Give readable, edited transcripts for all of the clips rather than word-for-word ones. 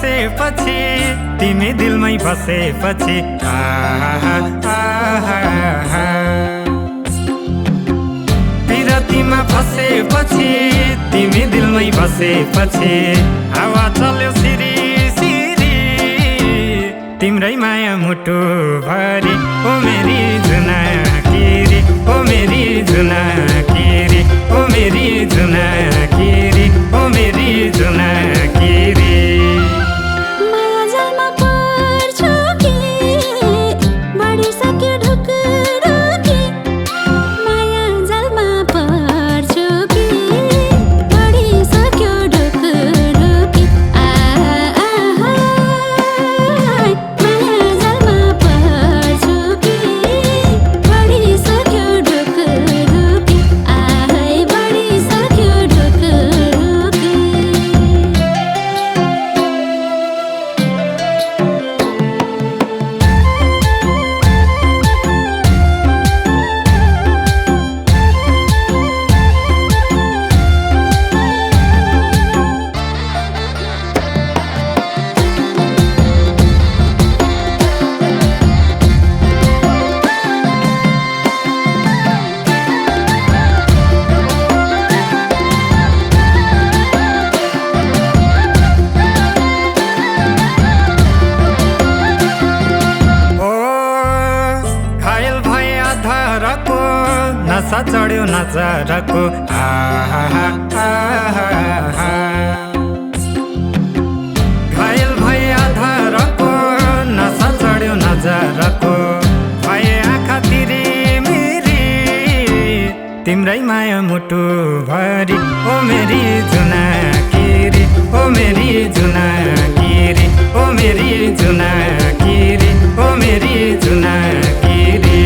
बसेपछि तिमी दिलमै बसेपछि पिरतीमा फसेपछि तिमी दिलमै बसेपछि हावा चल्यो सिरी सिरी तिम्रै माया मुटु भरि ओ मेरी जुनाकिरी ओ मेरी जुनाकिरी ओ मेरी जुनाकिरी ओ मेरी जुनाकिरी माया जालमा पर्छु कि बढिसक्यो ढुकुढुकी माया जालमा पर्छु कि बढिसक्यो ढुकुढुकी माया जालमा पर्छु कि बढिसक्यो ढुकुढुकी बढिसक्यो ढुकुढुकी नशा चढ्यो नजरको घायल भए आधारको नशा चढ्यो नजरको भए आँखा तिरी मेरी तिम्रै माया मुटु भरि ओ मेरी जुनाकिरी ओ मेरी जुनाकिरी ओ मेरी जुनाकिरी ओ मेरी जुनाकिरी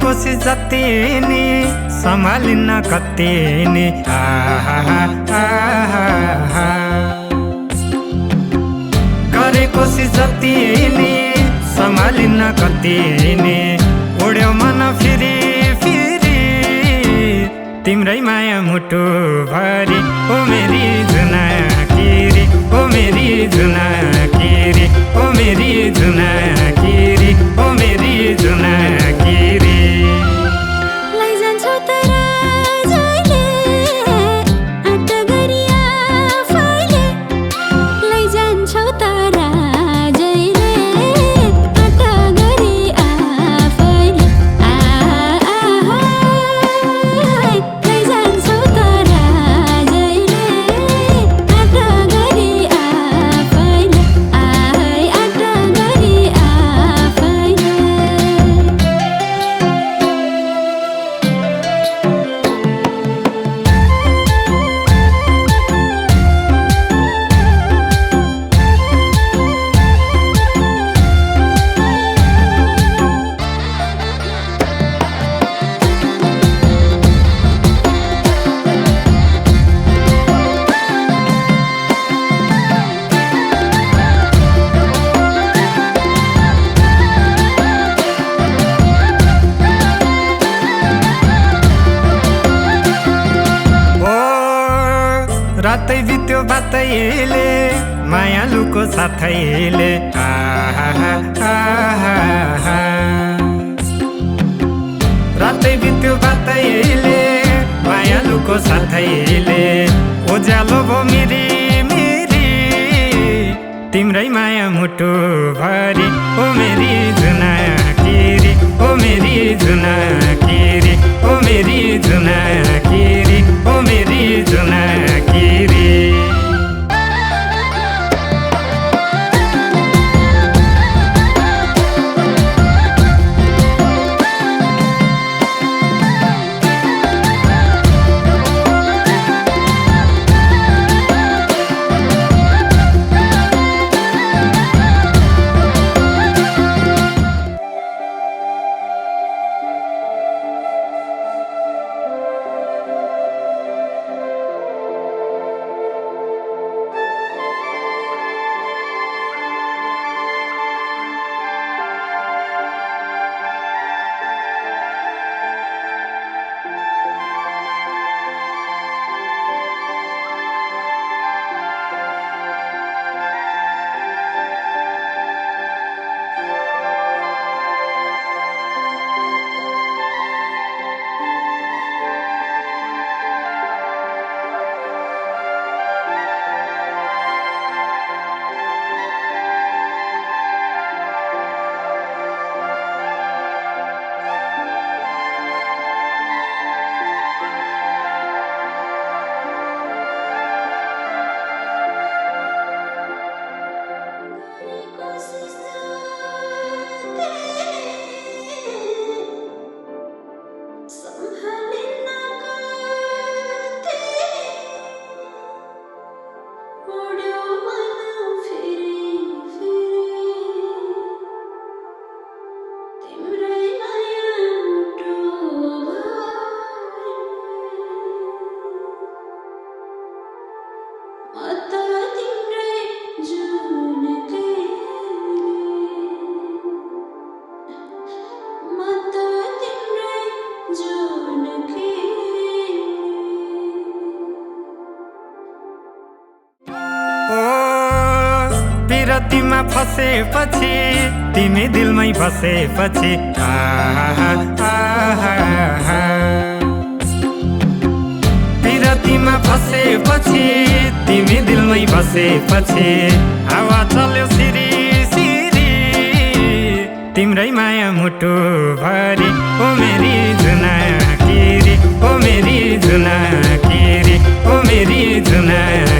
कोसिस जति नि सम्हालिन्न कति नि गरे कोसिस जति नि सम्हालिन्न कति नि उड्यो मन फेरि फेरि तिम्रै माया मुटु भरि ओ मेरी जुनाकिरी ओ मेरी जुनाकिरी ओ मेरी जुनाकिरी ओ मेरी जुनाकिरी रातै बित्यो बातैले मायालुको साथैले रातै बित्यो बातैले मायालुको साथैले उज्यालो भो मेरी मेरी मुटु भरी ओ मेरी जुनाकिरी ओ मेरी जुनाकिरी ओ मेरी जुनाकिरी ओ मेरी जुनाकिरी विरतीमा फसेपछि तिमी दिलमै बसेपछि विरतीमा फसेपछि तिमी दिलमै बसेपछि हावा चल्यो सिरी सिरी तिम्रै माया मुटु भरी ओ मेरी जुनाकिरी ओ मेरी जुनाकिरी ओ मेरी जुना